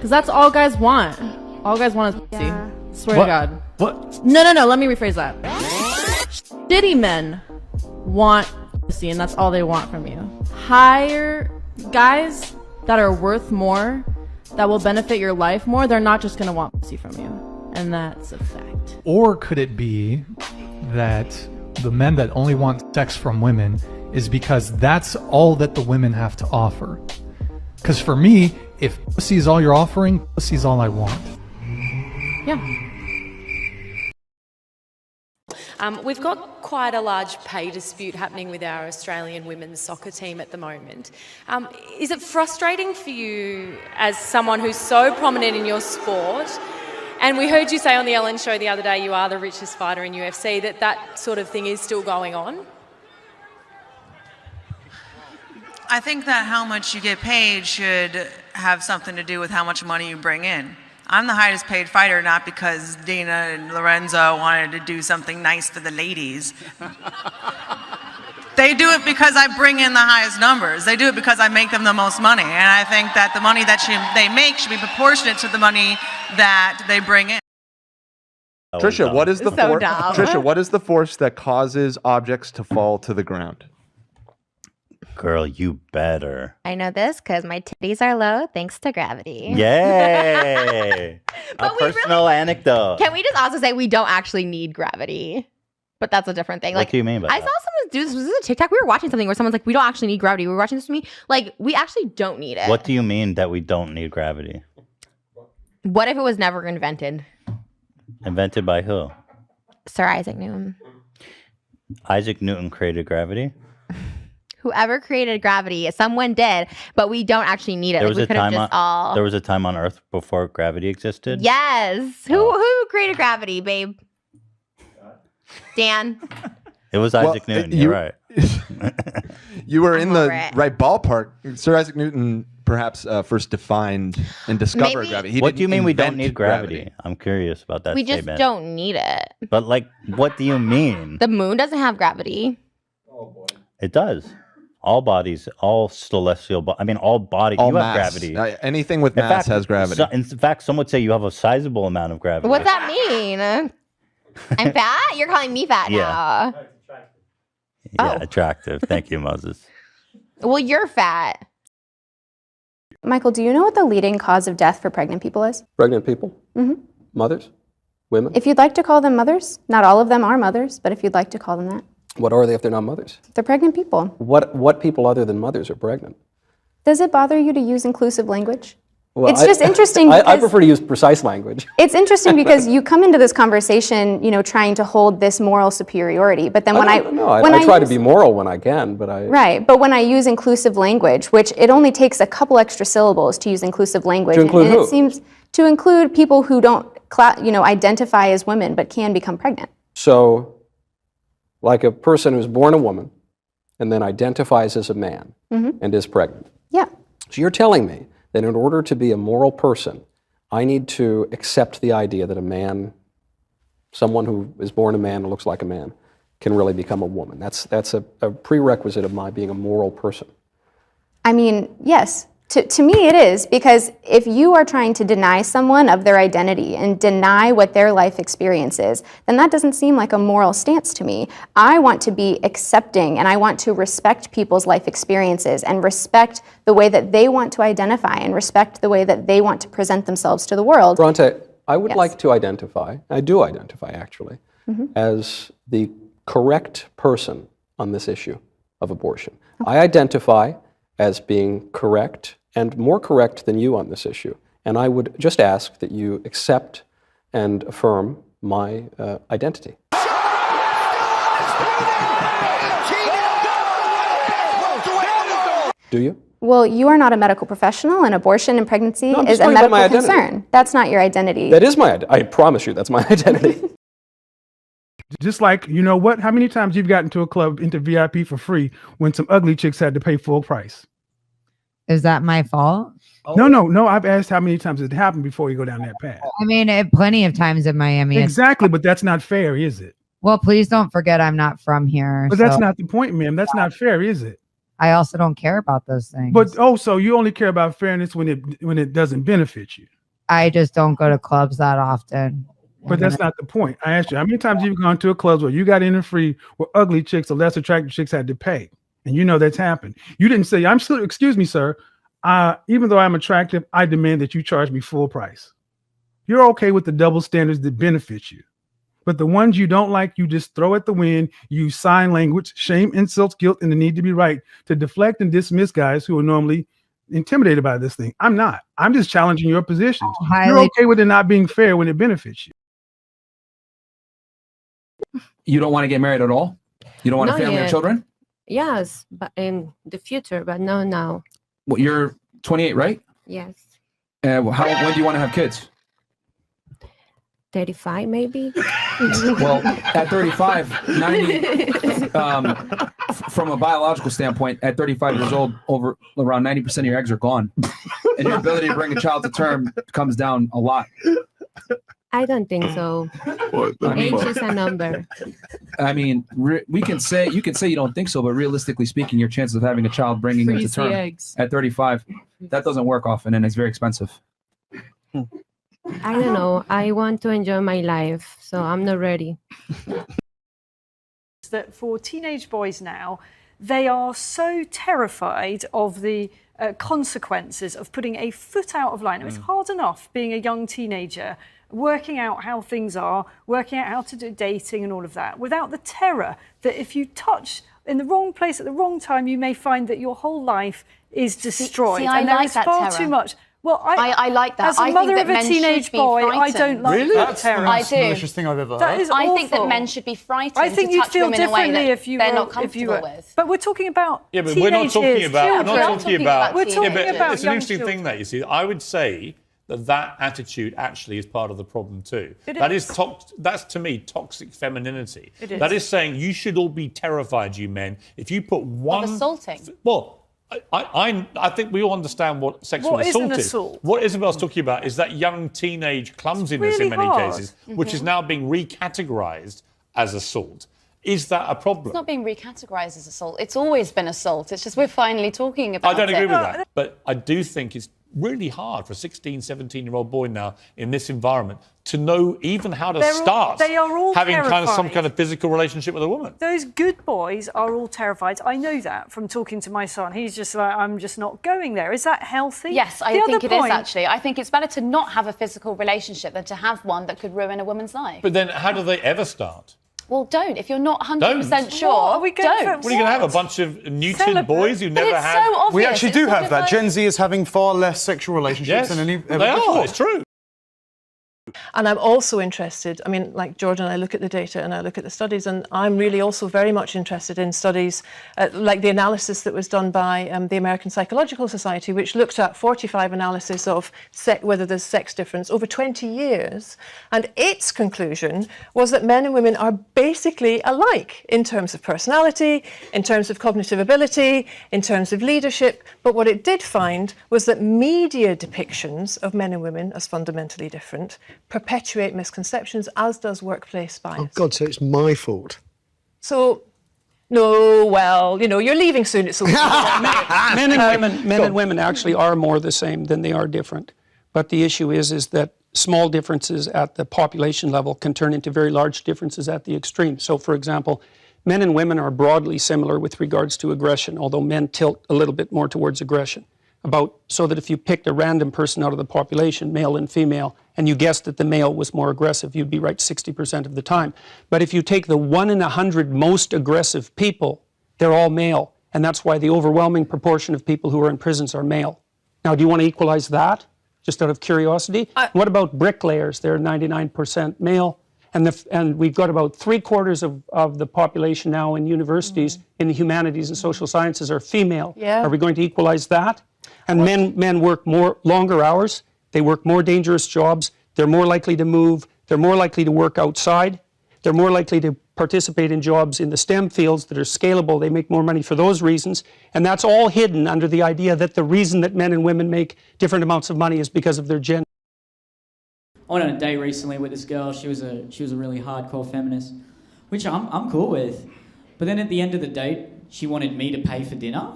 Because that's all guys want. All guys want is pussy. Yeah. Swear to God. What? No. Let me rephrase that. Shitty men want pussy, and that's all they want from you. Hire guys that are worth more, that will benefit your life more. They're not just gonna want pussy from you, and that's a fact. Or could it be that the men that only want sex from women is because that's all that the women have to offer? Because for me, if pussy is all you're offering, pussy is all I want. Yeah. We've got quite a large pay dispute happening with our Australian women's soccer team at the moment. Is it frustrating for you as someone who's so prominent in your sport? And we heard you say on the Ellen show the other day you are the richest fighter in UFC, that sort of thing is still going on? I think that how much you get paid should have something to do with how much money you bring in. I'm the highest paid fighter, not because Dina and Lorenzo wanted to do something nice for the ladies. They do it because I bring in the highest numbers. They do it because I make them the most money. And I think that the money that they make should be proportionate to the money that they bring in. Trisha, what is the So dumb. Trisha, what is the force that causes objects to fall to the ground? Girl, you better. I know this because my titties are low thanks to gravity. Yay! A personal anecdote. Can we just also say we don't actually need gravity? But that's a different thing. What do you mean by I that? saw someone do this. Was this a TikTok? We were watching something where someone's like, we don't actually need gravity. We were watching this with me. Like, we actually don't need it. What do you mean that we don't need gravity? What if it was never invented? Invented by who? Sir Isaac Newton. Isaac Newton created gravity? Whoever created gravity, someone did, but we don't actually need it. There Like, was we a could have time just on, all. There was a time on Earth before gravity existed? Yes. Who created gravity, babe? Dan. It was Isaac Newton. You're right. You were in the it. right ballpark. Sir Isaac Newton perhaps first defined and discovered Maybe- gravity. He What do you didn't mean we don't invent need gravity? I'm curious about that We just statement. don't need it. But like, what do you mean? The moon doesn't have gravity. It does. All bodies, all celestial, all bodies, All you have mass. gravity. Anything with mass has gravity. In fact, some would say you have a sizable amount of gravity. What's that mean? I'm fat? You're calling me fat Yeah. now. Yeah, attractive. Thank you, Moses. Well, you're fat. Michael, do you know what the leading cause of death for pregnant people is? Pregnant people? Mhm. Mothers? Women? If you'd like to call them mothers, not all of them are mothers, but if you'd like to call them that, What are they if they're not mothers? they're pregnant people. What people other than mothers are pregnant? Does it bother you to use inclusive language? Well, It's just interesting I because- prefer to use precise language. It's interesting because you come into this conversation, trying to hold this moral superiority, but then when I try to use- be moral when I can, but I... Right, but when I use inclusive language, which it only takes a couple extra syllables to use inclusive language, To include and who? it seems to include people who don't, identify as women but can become pregnant. So, like a person who's born a woman and then identifies as a man and is pregnant. Yeah. So you're telling me that in order to be a moral person, I need to accept the idea that a man, someone who is born a man and looks like a man, can really become a woman. That's a prerequisite of my being a moral person. I mean, yes. To me it is, because if you are trying to deny someone of their identity and deny what their life experience is, then that doesn't seem like a moral stance to me. I want to be accepting and I want to respect people's life experiences and respect the way that they want to identify and respect the way that they want to present themselves to the world. Bronte, I would Yes. like to identify, I do identify actually, as the correct person on this issue of abortion. I identify as being correct and more correct than you on this issue. And I would just ask that you accept and affirm my identity. Do you? Well, you are not a medical professional, and abortion and pregnancy No, I'm is just a talking about my medical identity. concern. That's not your identity. That is my, I promise you, that's my identity. Just like, you know what? How many times you've gotten to a club into VIP for free when some ugly chicks had to pay full price? Is that my fault? No. I've asked how many times it happened before you go down that path. I mean, plenty of times in Miami. Exactly, but that's not fair, is it? Well, please don't forget I'm not from here. But that's not the point, ma'am. That's not fair, is it? I also don't care about those things. But so you only care about fairness when it doesn't benefit you. I just don't go to clubs that often. But that's not the point. I asked you, how many times you've gone to a club where you got in and free, where ugly chicks or less attractive chicks had to pay? And you know that's happened. You didn't say, I'm still, excuse me, sir. Even though I'm attractive, I demand that you charge me full price. You're okay with the double standards that benefit you. But the ones you don't like, you just throw at the wind, use sign language, shame, insults, guilt, and the need to be right to deflect and dismiss guys who are normally intimidated by this thing. I'm not. I'm just challenging your positions. You're okay with it not being fair when it benefits you. You don't want to get married at all? You don't want a Not family or yet. children? Yes, but in the future, but no now. Well, you're 28, right? Yes. When do you want to have kids? 35 maybe. Well, at 35, 90, from a biological standpoint, at 35 years old, around 90% of your eggs are gone. And your ability to bring a child to term comes down a lot. I don't think so. Age is a number. I mean, you can say you don't think so, but realistically speaking, your chances of having a child bringing them to term at 35, that doesn't work often, and it's very expensive. I don't know. I want to enjoy my life, so I'm not ready. That for teenage boys now, they are so terrified of the consequences of putting a foot out of line. It's hard enough being a young teenager, working out how things are, working out how to do dating and all of that, without the terror that if you touch in the wrong place at the wrong time, you may find that your whole life is destroyed. See, I and there like is that far terror. too much. Well, I like that. As a I mother think that of a men teenage should be boy, I frightened. don't like that terror. I do. Most thing I've ever heard. That is I think that awful. men should be frightened I think to you'd touch feel women in a way differently that if you they're were, not if you comfortable were. with. But we're talking about Yeah, but we're not talking teenagers, about. children. We're not talking about. We're talking yeah, but about it's an young interesting children. thing that you see. I would say that attitude actually is part of the problem too. It That is. is that's to me toxic femininity. It is. That is saying you should all be terrified, you men, if you put one. Of assaulting. Well, I think we all understand what sexual What is assault an is. assault? What Isabel's talking about is that young teenage clumsiness really in many hard. cases, which is now being recategorized as assault. Is that a problem? It's not being recategorized as assault. It's always been assault. It's just we're finally talking about it. I don't agree with that. But I do think it's really hard for a 16, 17-year-old boy now in this environment to know even how to start they are all having kind of some terrified. kind of physical relationship with a woman. Those good boys are all terrified. I know that from talking to my son. He's just like, I'm just not going there. Is that healthy? Yes, I think it is actually. I think it's better to not have a physical relationship than to have one that could ruin a woman's life. But then how do they ever start? Well, don't. If you're not 100% Don't. sure, What? Are we going don't. What are you going to have? A bunch of neutered boys who never it's had... so obvious. We actually It's do sort have of that. like- Gen Z is having far less sexual relationships Yes, than any they ever before. are. It's true. And I'm also interested, I mean, like Jordan, I look at the data and I look at the studies, and I'm really also very much interested in studies like the analysis that was done by the American Psychological Society, which looked at 45 analysis of whether there's sex difference over 20 years. And its conclusion was that men and women are basically alike in terms of personality, in terms of cognitive ability, in terms of leadership. But what it did find was that media depictions of men and women as fundamentally different perpetuate misconceptions, as does workplace bias. Oh God, so it's my fault. So, no, well, you know, you're leaving soon. It's Men and women actually are more the same than they are different. But the issue is that small differences at the population level can turn into very large differences at the extreme. So, for example, men and women are broadly similar with regards to aggression, although men tilt a little bit more towards aggression. So that if you picked a random person out of the population, male and female, and you guessed that the male was more aggressive, you'd be right 60% of the time. But if you take the 1 in 100 most aggressive people, they're all male. And that's why the overwhelming proportion of people who are in prisons are male. Now, do you want to equalize that, just out of curiosity? What about bricklayers? They're 99% male. And we've got about 3/4 of the population now in universities in the humanities and social sciences are female. Yeah. Are we going to equalize that? And men work longer hours. They work more dangerous jobs. They're more likely to move. They're more likely to work outside. They're more likely to participate in jobs in the STEM fields that are scalable. They make more money for those reasons. And that's all hidden under the idea that the reason that men and women make different amounts of money is because of their gender. I went on a date recently with this girl. She was a really hardcore feminist, which I'm cool with. But then at the end of the date, she wanted me to pay for dinner.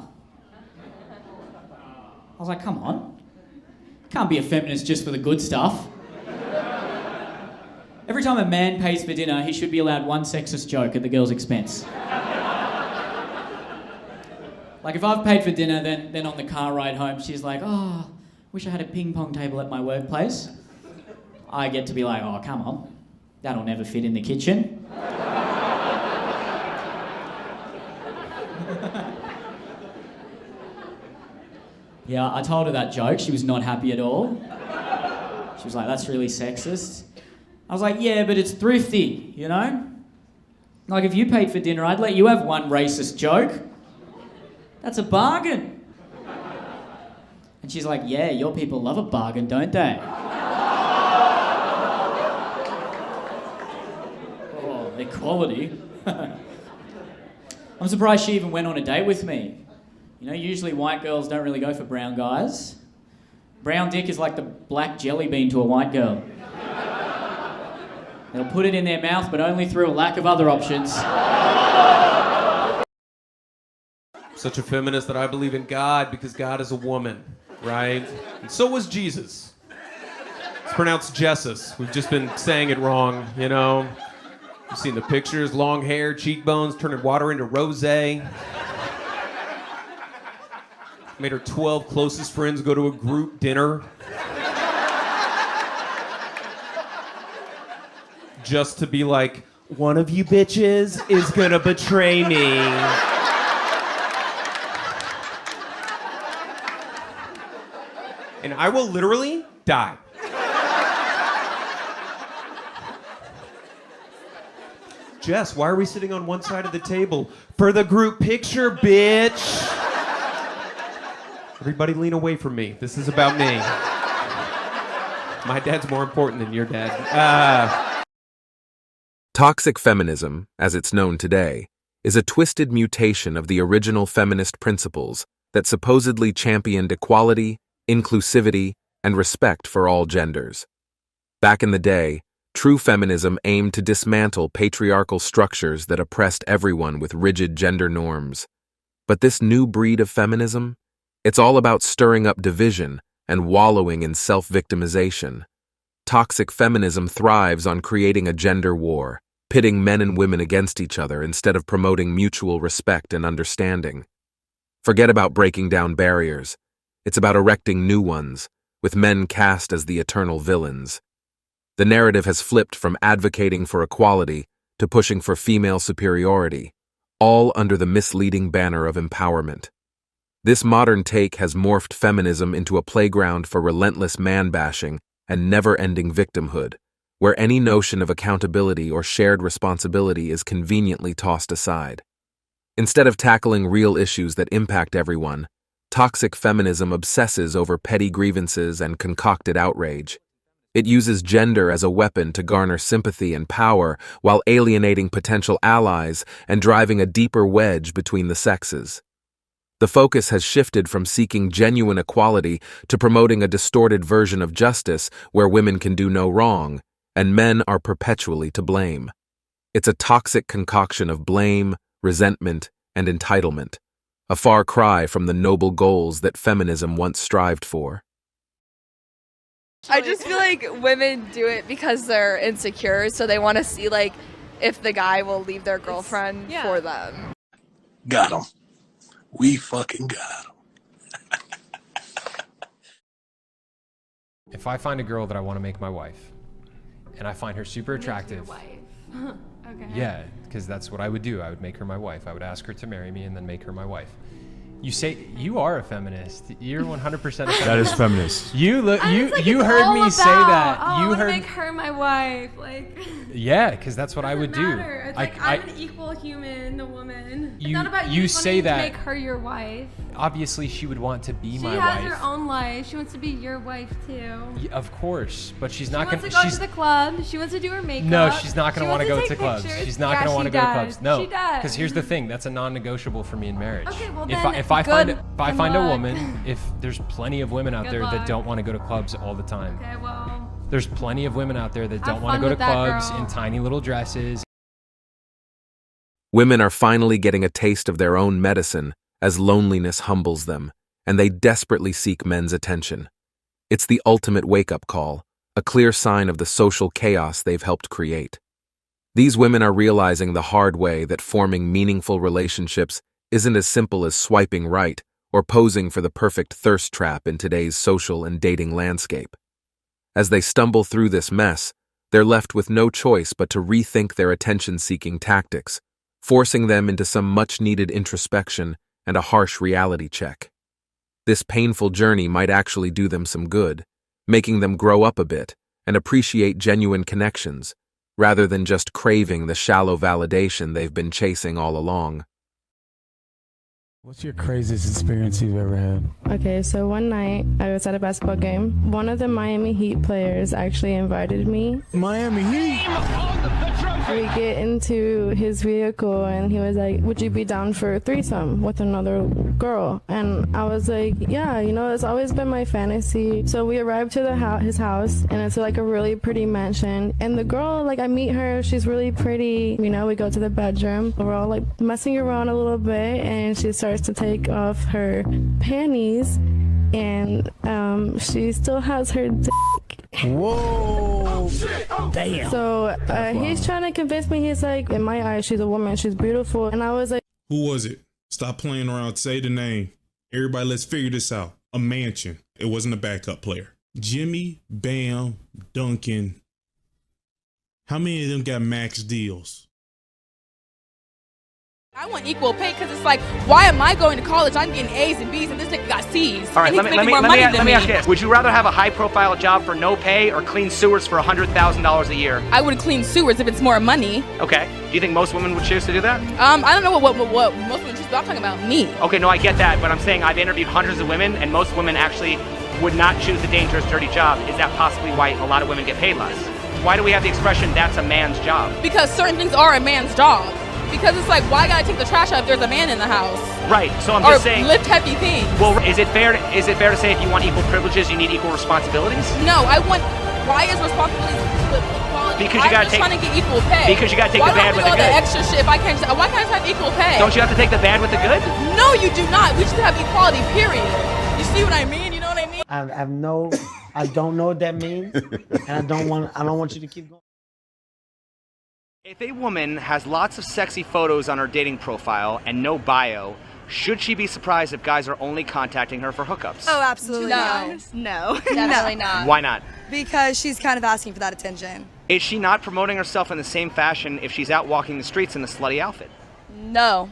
I was like, come on. Can't be a feminist just for the good stuff. Every time a man pays for dinner, he should be allowed one sexist joke at the girl's expense. Like, if I've paid for dinner, then on the car ride home, she's like, oh, wish I had a ping pong table at my workplace. I get to be like, oh, come on. That'll never fit in the kitchen. Yeah, I told her that joke. She was not happy at all. She was like, that's really sexist. I was like, yeah, but it's thrifty, you know? Like, if you paid for dinner, I'd let you have one racist joke. That's a bargain. And she's like, yeah, your people love a bargain, don't they? Oh, equality. I'm surprised she even went on a date with me. You know, usually white girls don't really go for brown guys. Brown dick is like the black jelly bean to a white girl. They'll put it in their mouth, but only through a lack of other options. Such a feminist that I believe in God because God is a woman, right? And so was Jesus. It's pronounced Jesus. We've just been saying it wrong, you know? You've seen the pictures, long hair, cheekbones, turning water into rosé. Made her 12 closest friends go to a group dinner. Just to be like, one of you bitches is gonna betray me. And I will literally die. Jess, why are we sitting on one side of the table? For the group picture, bitch. Everybody lean away from me. This is about me. My dad's more important than your dad. Toxic feminism, as it's known today, is a twisted mutation of the original feminist principles that supposedly championed equality, inclusivity, and respect for all genders. Back in the day, true feminism aimed to dismantle patriarchal structures that oppressed everyone with rigid gender norms. But this new breed of feminism? It's all about stirring up division and wallowing in self-victimization. Toxic feminism thrives on creating a gender war, pitting men and women against each other instead of promoting mutual respect and understanding. Forget about breaking down barriers. It's about erecting new ones, with men cast as the eternal villains. The narrative has flipped from advocating for equality to pushing for female superiority, all under the misleading banner of empowerment. This modern take has morphed feminism into a playground for relentless man-bashing and never-ending victimhood, where any notion of accountability or shared responsibility is conveniently tossed aside. Instead of tackling real issues that impact everyone, toxic feminism obsesses over petty grievances and concocted outrage. It uses gender as a weapon to garner sympathy and power while alienating potential allies and driving a deeper wedge between the sexes. The focus has shifted from seeking genuine equality to promoting a distorted version of justice where women can do no wrong, and men are perpetually to blame. It's a toxic concoction of blame, resentment, and entitlement, a far cry from the noble goals that feminism once strived for. I just feel like women do it because they're insecure, so they want to see like if the guy will leave their girlfriend for them. Got him. We fucking got him. If I find a girl that I want to make my wife, and I find her super attractive, Okay. yeah, because that's what I would do. I would make her my wife. I would ask her to marry me and then make her my wife. You say you are a feminist. You're 100% a feminist. That is feminist. You look. Like, You it's heard all me say about, that. Oh, You I want to heard. make her my wife. Like. Yeah, because that's what I would do. Matter. It's like I'm an equal human, a woman. It's You- not about you just say wanting that- to make her your wife. Obviously, she would want to be She my has wife. her own life. She wants to be your wife too. Yeah, of course, but she's She not wants gonna. to go She's to the club. She wants to do her makeup. no, she's not gonna She want to wants go to take clubs. pictures. She's not Yeah, gonna want to she go to does. clubs. No, She does. because here's the thing. That's a non-negotiable for me in marriage. Okay, well if then, if I find good a luck. woman, if there's plenty of women out Good there luck. that don't want to go to clubs all the time. Okay, well. There's plenty of women out there that Have don't want to fun go to with that clubs girl. in tiny little dresses. Women are finally getting a taste of their own medicine as loneliness humbles them, and they desperately seek men's attention. It's the ultimate wake-up call, a clear sign of the social chaos they've helped create. These women are realizing the hard way that forming meaningful relationships isn't as simple as swiping right or posing for the perfect thirst trap in today's social and dating landscape. As they stumble through this mess, they're left with no choice but to rethink their attention-seeking tactics, forcing them into some much-needed introspection and a harsh reality check. This painful journey might actually do them some good, making them grow up a bit and appreciate genuine connections, rather than just craving the shallow validation they've been chasing all along. What's your craziest experience you've ever had? Okay, so one night I was at a basketball game. One of the Miami Heat players actually invited me. Miami Heat? We get into his vehicle and he was like, would you be down for a threesome with another girl? And I was like, yeah, you know, it's always been my fantasy. So we arrived to his house, and it's like a really pretty mansion. And the girl, like, I meet her, she's really pretty. You know, we go to the bedroom. We're all like messing around a little bit, and she starts to take off her panties, and she still has her dick. Whoa! Damn. So he's trying to convince me. He's like, in my eyes, she's a woman. She's beautiful. And I was like, who was it? Stop playing around. Say the name. Everybody, let's figure this out. A mansion. It wasn't a backup player. Jimmy, Bam, Duncan. How many of them got max deals? I want equal pay because it's like, why am I going to college? I'm getting A's and B's, and this nigga got C's. All right, and let he's me making more money than me. ask you this. Would you rather have a high-profile job for no pay or clean sewers for $100,000 a year? I would clean sewers if it's more money. Okay. Do you think most women would choose to do that? I don't know what most women choose, but I'm talking about me. Okay, no, I get that, but I'm saying I've interviewed hundreds of women, and most women actually would not choose the dangerous, dirty job. Is that possibly why a lot of women get paid less? Why do we have the expression, that's a man's job? Because certain things are a man's job. Because it's like, why gotta take the trash out if there's a man in the house? Right, so I'm just saying. Or lift heavy things. Well, is it fair to say if you want equal privileges, you need equal responsibilities? No, why is responsibility split equality? Because you gotta I'm just trying to get equal pay. Because you gotta take the bad with the good. Why do I extra shit if I can't? Why can't I have equal pay? Don't you have to take the bad with the good? No, you do not. We should have equality, period. You see what I mean? You know what I mean? I don't know what that means, and I don't want you to keep going. If a woman has lots of sexy photos on her dating profile and no bio, should she be surprised if guys are only contacting her for hookups? Oh, absolutely not. No, Definitely not. Why not? Because she's kind of asking for that attention. Is she not promoting herself in the same fashion if she's out walking the streets in a slutty outfit? No.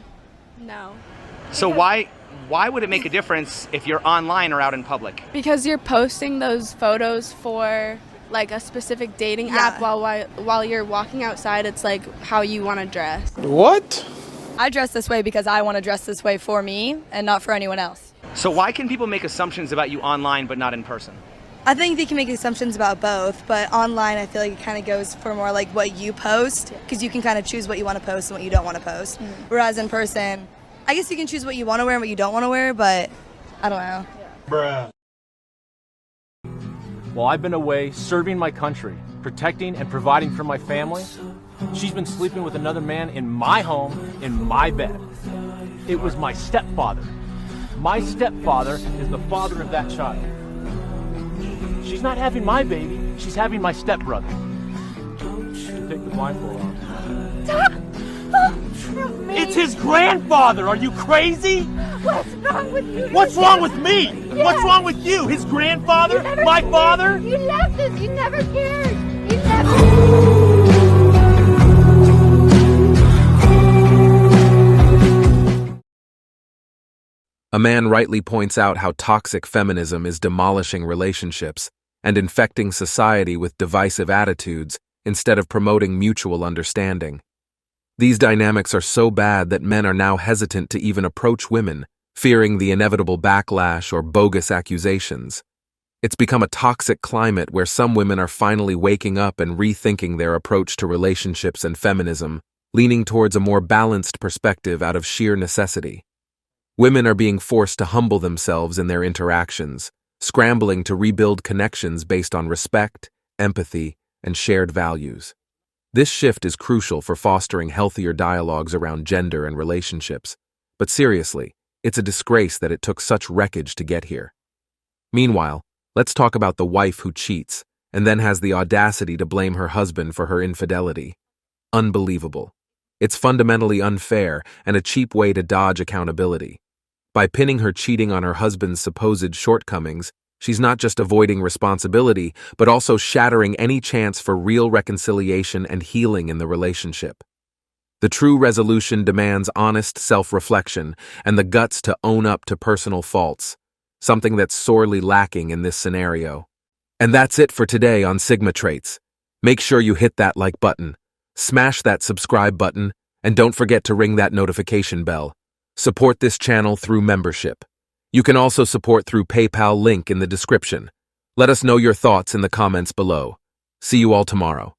So why would it make a difference if you're online or out in public? Because you're posting those photos for like a specific dating app while you're walking outside. It's like how you want to dress. What? I dress this way because I want to dress this way for me and not for anyone else. So why can people make assumptions about you online but not in person? I think they can make assumptions about both, but online I feel like it kind of goes for more like what you post, because you can kind of choose what you want to post and what you don't want to post. Whereas in person, I guess you can choose what you want to wear and what you don't want to wear, but I don't know. Bruh. While I've been away serving my country, protecting and providing for my family, she's been sleeping with another man in my home, in my bed. It was my stepfather. My stepfather is the father of that child. She's not having my baby, she's having my stepbrother. Take the blindfold off. It's his grandfather! Are you crazy? What's wrong with you? What's wrong with me? Yes. What's wrong with you? His grandfather? My father? You left us. You never cared. You never. A man rightly points out how toxic feminism is demolishing relationships and infecting society with divisive attitudes instead of promoting mutual understanding. These dynamics are so bad that men are now hesitant to even approach women, fearing the inevitable backlash or bogus accusations. It's become a toxic climate where some women are finally waking up and rethinking their approach to relationships and feminism, leaning towards a more balanced perspective out of sheer necessity. Women are being forced to humble themselves in their interactions, scrambling to rebuild connections based on respect, empathy, and shared values. This shift is crucial for fostering healthier dialogues around gender and relationships. But seriously, It's a disgrace that it took such wreckage to get here. Meanwhile, let's talk about the wife who cheats and then has the audacity to blame her husband for her infidelity. Unbelievable. It's fundamentally unfair and a cheap way to dodge accountability. By pinning her cheating on her husband's supposed shortcomings, she's not just avoiding responsibility, but also shattering any chance for real reconciliation and healing in the relationship. The true resolution demands honest self-reflection and the guts to own up to personal faults, something that's sorely lacking in this scenario. And that's it for today on Sigma Traits. Make sure you hit that like button, smash that subscribe button, and don't forget to ring that notification bell. Support this channel through membership. You can also support through PayPal link in the description. Let us know your thoughts in the comments below. See you all tomorrow.